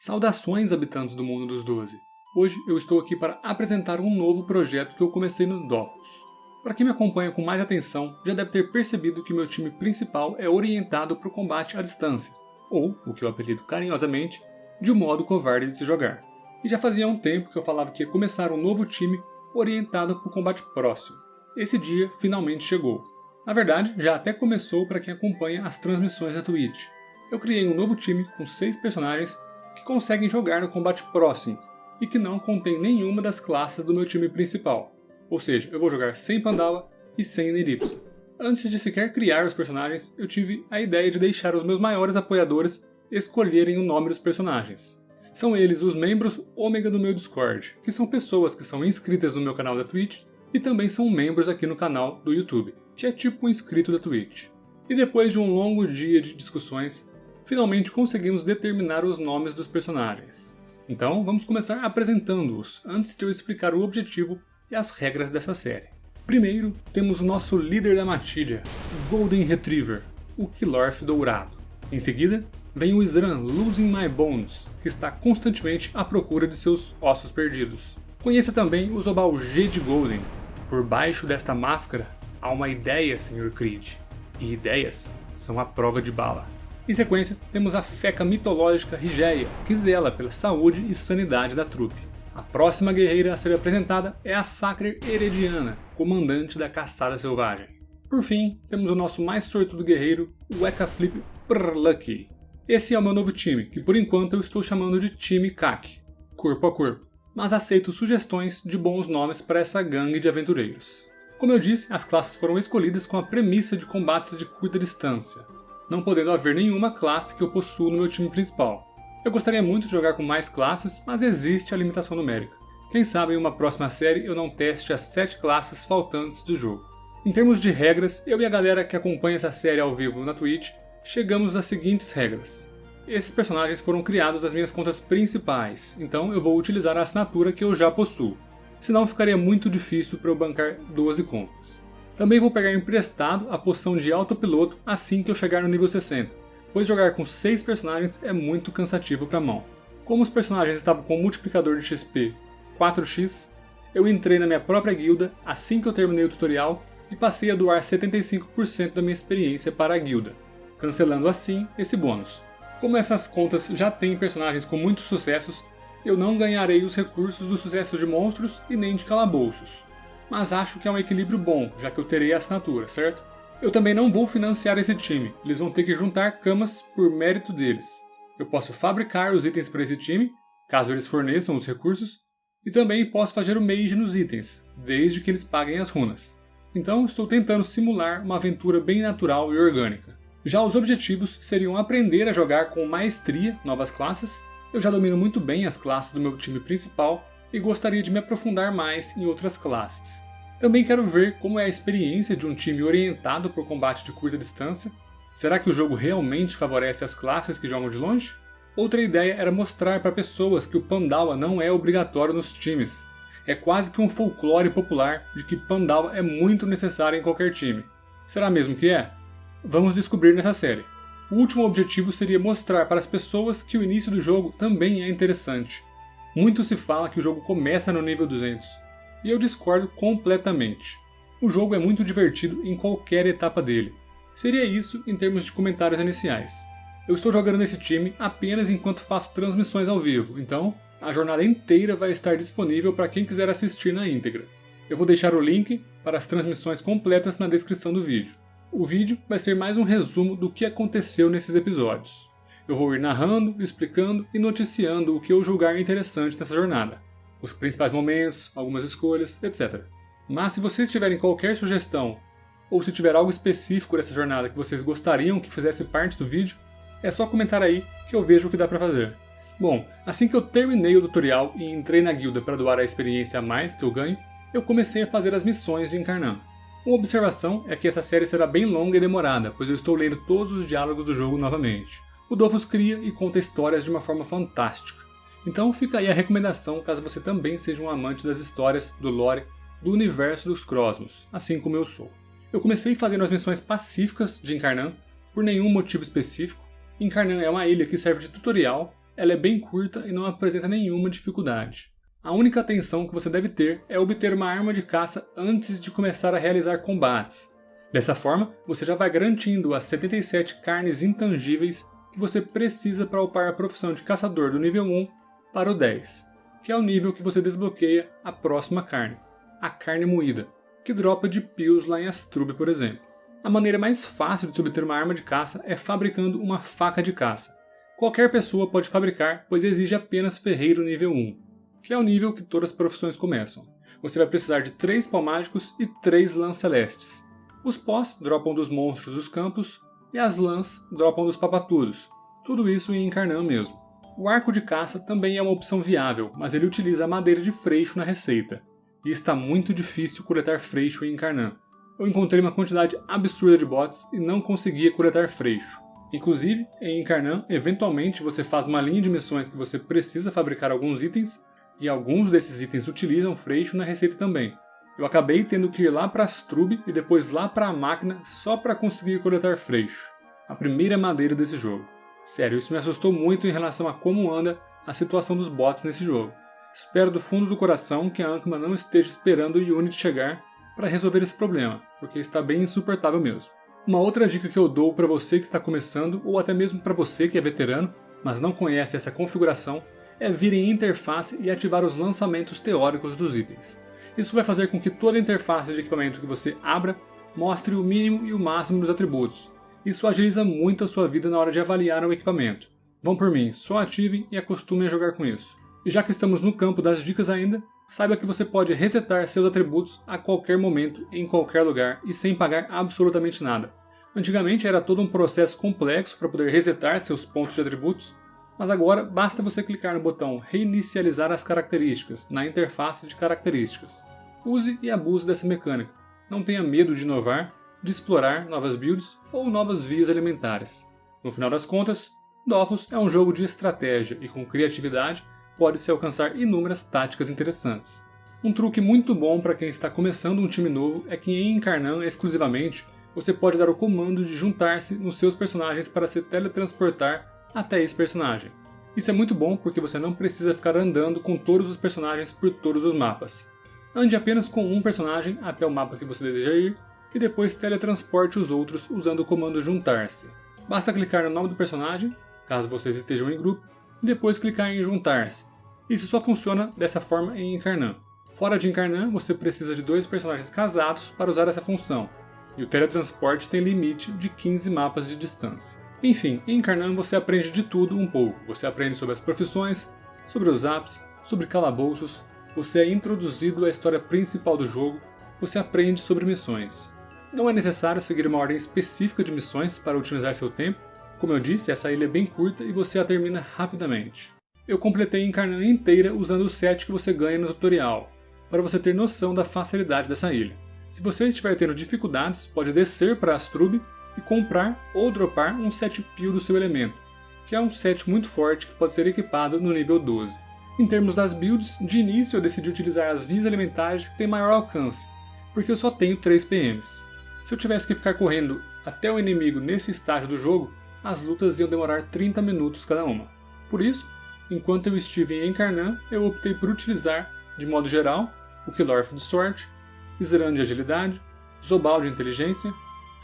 Saudações, habitantes do mundo dos 12. Hoje eu estou aqui para apresentar um novo projeto que eu comecei no Dofus. Para quem me acompanha com mais atenção, já deve ter percebido que meu time principal é orientado para o combate à distância, ou, o que eu apelido carinhosamente, de um modo covarde de se jogar. E já fazia um tempo que eu falava que ia começar um novo time orientado para o combate próximo. Esse dia finalmente chegou. Na verdade, já até começou para quem acompanha as transmissões na Twitch. Eu criei um novo time com 6 personagens que conseguem jogar no combate próximo e que não contém nenhuma das classes do meu time principal. Ou seja, eu vou jogar sem Pandawa e sem Neripsa. Antes de sequer criar os personagens, eu tive a ideia de deixar os meus maiores apoiadores escolherem o nome dos personagens. São eles os membros ômega do meu Discord, que são pessoas que são inscritas no meu canal da Twitch e também são membros aqui no canal do YouTube, que é tipo um inscrito da Twitch. E depois de um longo dia de discussões, finalmente conseguimos determinar os nomes dos personagens. Então vamos começar apresentando-os, antes de eu explicar o objetivo e as regras dessa série. Primeiro, temos o nosso líder da matilha, o Golden Retriever, o Kilorth Dourado. Em seguida, vem o Isran Losing My Bones, que está constantemente à procura de seus ossos perdidos. Conheça também o Zobal G de Golden. Por baixo desta máscara há uma ideia, Sr. Creed, e ideias são a prova de bala. Em sequência, temos a feca mitológica Rigeia, que zela pela saúde e sanidade da trupe. A próxima guerreira a ser apresentada é a Sacrer Herediana, comandante da caçada selvagem. Por fim, temos o nosso mais sortudo guerreiro, o Ekaflip Prlucky. Esse é o meu novo time, que por enquanto eu estou chamando de time CAC, corpo a corpo, mas aceito sugestões de bons nomes para essa gangue de aventureiros. Como eu disse, as classes foram escolhidas com a premissa de combates de curta distância, não podendo haver nenhuma classe que eu possuo no meu time principal. Eu gostaria muito de jogar com mais classes, mas existe a limitação numérica. Quem sabe em uma próxima série eu não teste as 7 classes faltantes do jogo. Em termos de regras, eu e a galera que acompanha essa série ao vivo na Twitch, chegamos às seguintes regras. Esses personagens foram criados das minhas contas principais, então eu vou utilizar a assinatura que eu já possuo. Senão ficaria muito difícil para eu bancar 12 contas. Também vou pegar emprestado a poção de autopiloto assim que eu chegar no nível 60, pois jogar com 6 personagens é muito cansativo para a mão. Como os personagens estavam com um multiplicador de XP 4x, eu entrei na minha própria guilda assim que eu terminei o tutorial e passei a doar 75% da minha experiência para a guilda, cancelando assim esse bônus. Como essas contas já têm personagens com muitos sucessos, eu não ganharei os recursos dos sucessos de monstros e nem de calabouços. Mas acho que é um equilíbrio bom, já que eu terei a assinatura, certo? Eu também não vou financiar esse time, eles vão ter que juntar camas por mérito deles. Eu posso fabricar os itens para esse time, caso eles forneçam os recursos, e também posso fazer o mage nos itens, desde que eles paguem as runas. Então estou tentando simular uma aventura bem natural e orgânica. Já os objetivos seriam aprender a jogar com maestria novas classes. Eu já domino muito bem as classes do meu time principal e gostaria de me aprofundar mais em outras classes. Também quero ver como é a experiência de um time orientado por combate de curta distância. Será que o jogo realmente favorece as classes que jogam de longe? Outra ideia era mostrar para pessoas que o Pandawa não é obrigatório nos times. É quase que um folclore popular de que Pandawa é muito necessário em qualquer time. Será mesmo que é? Vamos descobrir nessa série. O último objetivo seria mostrar para as pessoas que o início do jogo também é interessante. Muito se fala que o jogo começa no nível 200, e eu discordo completamente. O jogo é muito divertido em qualquer etapa dele. Seria isso em termos de comentários iniciais. Eu estou jogando nesse time apenas enquanto faço transmissões ao vivo, então a jornada inteira vai estar disponível para quem quiser assistir na íntegra. Eu vou deixar o link para as transmissões completas na descrição do vídeo. O vídeo vai ser mais um resumo do que aconteceu nesses episódios. Eu vou ir narrando, explicando e noticiando o que eu julgar interessante nessa jornada. Os principais momentos, algumas escolhas, etc. Mas se vocês tiverem qualquer sugestão, ou se tiver algo específico dessa jornada que vocês gostariam que fizesse parte do vídeo, é só comentar aí que eu vejo o que dá pra fazer. Bom, assim que eu terminei o tutorial e entrei na guilda para doar a experiência a mais que eu ganho, eu comecei a fazer as missões de Incarnam. Uma observação é que essa série será bem longa e demorada, pois eu estou lendo todos os diálogos do jogo novamente. O Dofus cria e conta histórias de uma forma fantástica. Então fica aí a recomendação caso você também seja um amante das histórias, do lore, do universo dos Crosmos, assim como eu sou. Eu comecei fazendo as missões pacíficas de Incarnam, por nenhum motivo específico. Incarnam é uma ilha que serve de tutorial, ela é bem curta e não apresenta nenhuma dificuldade. A única atenção que você deve ter é obter uma arma de caça antes de começar a realizar combates. Dessa forma, você já vai garantindo as 77 carnes intangíveis que você precisa para upar a profissão de caçador do nível 1 para o 10, que é o nível que você desbloqueia a próxima carne, a carne moída, que dropa de pills lá em Astrub, por exemplo. A maneira mais fácil de se obter uma arma de caça é fabricando uma faca de caça. Qualquer pessoa pode fabricar, pois exige apenas ferreiro nível 1, que é o nível que todas as profissões começam. Você vai precisar de 3 pau mágicos e 3 lãs celestes. Os pós dropam dos monstros dos campos e as lãs dropam dos papatudos. Tudo isso em Incarnam mesmo. O arco de caça também é uma opção viável, mas ele utiliza a madeira de freixo na receita. E está muito difícil coletar freixo em Incarnam. Eu encontrei uma quantidade absurda de bots e não conseguia coletar freixo. Inclusive, em Incarnam, eventualmente você faz uma linha de missões que você precisa fabricar alguns itens, e alguns desses itens utilizam freixo na receita também. Eu acabei tendo que ir lá para Astrub e depois lá para a máquina só para conseguir coletar freixo. A primeira madeira desse jogo. Sério, isso me assustou muito em relação a como anda a situação dos bots nesse jogo. Espero do fundo do coração que a Ankma não esteja esperando o Unity chegar para resolver esse problema, porque está bem insuportável mesmo. Uma outra dica que eu dou para você que está começando, ou até mesmo para você que é veterano, mas não conhece essa configuração, é vir em interface e ativar os lançamentos teóricos dos itens. Isso vai fazer com que toda a interface de equipamento que você abra mostre o mínimo e o máximo dos atributos. Isso agiliza muito a sua vida na hora de avaliar o equipamento. Vão por mim, só ativem e acostumem a jogar com isso. E já que estamos no campo das dicas ainda, saiba que você pode resetar seus atributos a qualquer momento, em qualquer lugar e sem pagar absolutamente nada. Antigamente era todo um processo complexo para poder resetar seus pontos de atributos, mas agora basta você clicar no botão Reinicializar as características na interface de características. Use e abuse dessa mecânica. Não tenha medo de inovar, de explorar novas builds ou novas vias alimentares. No final das contas, Dofus é um jogo de estratégia e com criatividade pode-se alcançar inúmeras táticas interessantes. Um truque muito bom para quem está começando um time novo é que em Incarnam exclusivamente você pode dar o comando de juntar-se nos seus personagens para se teletransportar até esse personagem. Isso é muito bom porque você não precisa ficar andando com todos os personagens por todos os mapas. Ande apenas com um personagem até o mapa que você deseja ir e depois teletransporte os outros usando o comando juntar-se. Basta clicar no nome do personagem, caso vocês estejam em grupo, e depois clicar em juntar-se. Isso só funciona dessa forma em Incarnam. Fora de Incarnam, você precisa de 2 personagens casados para usar essa função, e o teletransporte tem limite de 15 mapas de distância. Enfim, em Incarnam você aprende de tudo um pouco. Você aprende sobre as profissões, sobre os apps, sobre calabouços, você é introduzido à história principal do jogo, você aprende sobre missões. Não é necessário seguir uma ordem específica de missões para otimizar seu tempo. Como eu disse, essa ilha é bem curta e você a termina rapidamente. Eu completei Incarnam inteira usando o set que você ganha no tutorial, para você ter noção da facilidade dessa ilha. Se você estiver tendo dificuldades, pode descer para Astrub e comprar ou dropar um set Pill do seu elemento, que é um set muito forte que pode ser equipado no nível 12. Em termos das builds, de início eu decidi utilizar as vias elementares que têm maior alcance, porque eu só tenho 3 PMs. Se eu tivesse que ficar correndo até o inimigo nesse estágio do jogo, as lutas iam demorar 30 minutos cada uma. Por isso, enquanto eu estive em Incarnam, eu optei por utilizar, de modo geral, o Kilorf de sorte, Sran de agilidade, Zobal de inteligência,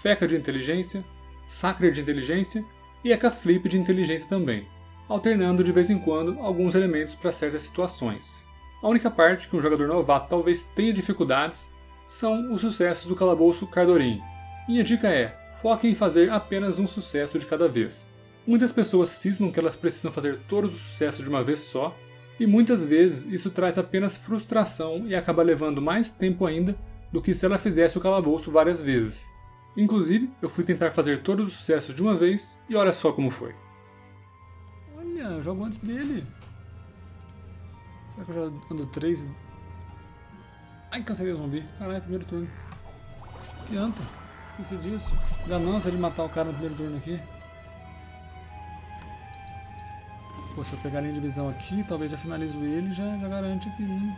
Feca de inteligência, Sacred de inteligência e Eka-Flip de inteligência também, alternando de vez em quando alguns elementos para certas situações. A única parte que um jogador novato talvez tenha dificuldades são os sucessos do calabouço Cardorim. Minha dica é, foque em fazer apenas um sucesso de cada vez. Muitas pessoas cismam que elas precisam fazer todos os sucessos de uma vez só, e muitas vezes isso traz apenas frustração e acaba levando mais tempo ainda do que se ela fizesse o calabouço várias vezes. Inclusive, eu fui tentar fazer todos os sucessos de uma vez e olha só como foi. Olha, eu jogo antes dele. Será que eu já ando 3? Ai, cancelei o zumbi. Caralho, primeiro turno. Que anta. Esqueci disso. Ganância de matar o cara no primeiro turno aqui. Pô, se eu pegar a linha de visão aqui, talvez já finalizo ele e já garante aqui. Hein?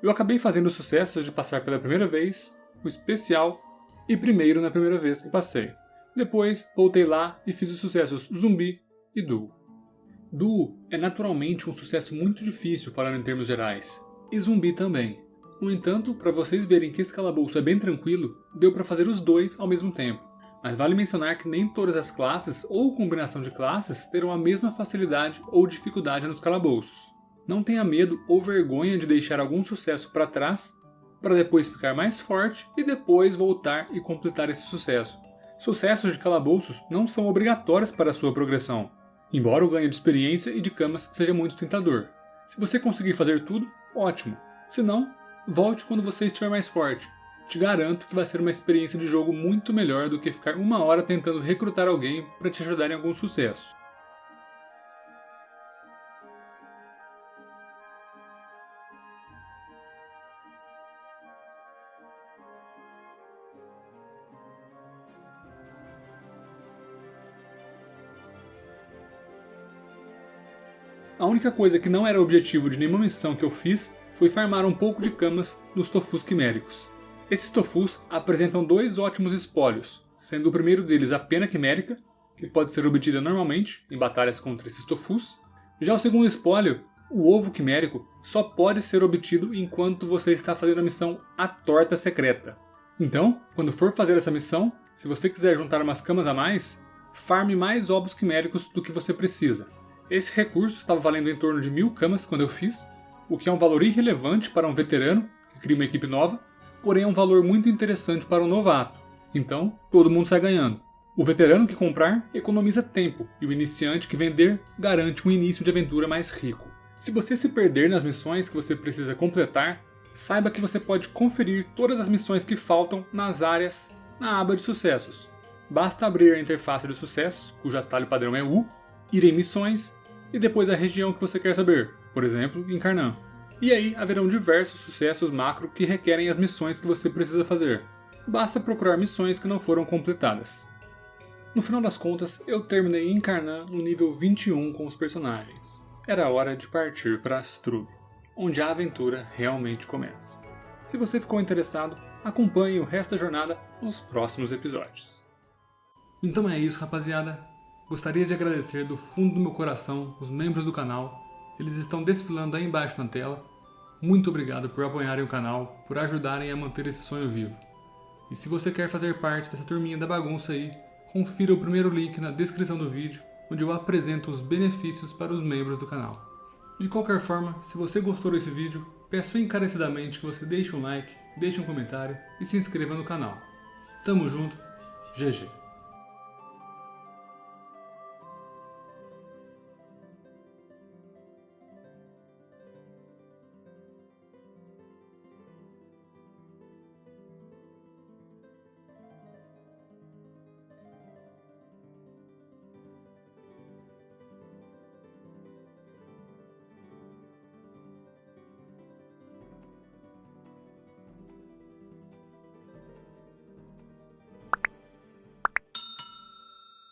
Eu acabei fazendo os sucessos de passar pela primeira vez, o especial e primeiro na primeira vez que passei. Depois, voltei lá e fiz os sucessos Zumbi e Duo. Duo é naturalmente um sucesso muito difícil falando em termos gerais, e Zumbi também. No entanto, para vocês verem que esse calabouço é bem tranquilo, deu para fazer os dois ao mesmo tempo. Mas vale mencionar que nem todas as classes ou combinação de classes terão a mesma facilidade ou dificuldade nos calabouços. Não tenha medo ou vergonha de deixar algum sucesso para trás, para depois ficar mais forte e depois voltar e completar esse sucesso. Sucessos de calabouços não são obrigatórios para a sua progressão, embora o ganho de experiência e de camas seja muito tentador. Se você conseguir fazer tudo, ótimo. Se não, volte quando você estiver mais forte. Te garanto que vai ser uma experiência de jogo muito melhor do que ficar 1 hora tentando recrutar alguém para te ajudar em algum sucesso. A única coisa que não era objetivo de nenhuma missão que eu fiz foi farmar um pouco de camas nos tofus quiméricos. Esses tofus apresentam 2 ótimos espólios, sendo o primeiro deles a pena quimérica, que pode ser obtida normalmente em batalhas contra esses tofus. Já o segundo espólio, o ovo quimérico, só pode ser obtido enquanto você está fazendo a missão A Torta Secreta. Então, quando for fazer essa missão, se você quiser juntar umas camas a mais, farme mais ovos quiméricos do que você precisa. Esse recurso estava valendo em torno de 1000 camas quando eu fiz, o que é um valor irrelevante para um veterano que cria uma equipe nova, porém é um valor muito interessante para um novato. Então, todo mundo sai ganhando. O veterano que comprar economiza tempo e o iniciante que vender garante um início de aventura mais rico. Se você se perder nas missões que você precisa completar, saiba que você pode conferir todas as missões que faltam nas áreas na aba de sucessos. Basta abrir a interface de sucessos, cujo atalho padrão é U, ir em missões e depois a região que você quer saber, por exemplo, em Carnã. E aí haverão diversos sucessos macro que requerem as missões que você precisa fazer. Basta procurar missões que não foram completadas. No final das contas, eu terminei em Carnã no nível 21 com os personagens. Era hora de partir para Astrub, onde a aventura realmente começa. Se você ficou interessado, acompanhe o resto da jornada nos próximos episódios. Então é isso, rapaziada. Gostaria de agradecer do fundo do meu coração os membros do canal. Eles estão desfilando aí embaixo na tela. Muito obrigado por apoiarem o canal, por ajudarem a manter esse sonho vivo. E se você quer fazer parte dessa turminha da bagunça aí, confira o primeiro link na descrição do vídeo, onde eu apresento os benefícios para os membros do canal. De qualquer forma, se você gostou desse vídeo, peço encarecidamente que você deixe um like, deixe um comentário e se inscreva no canal. Tamo junto, GG.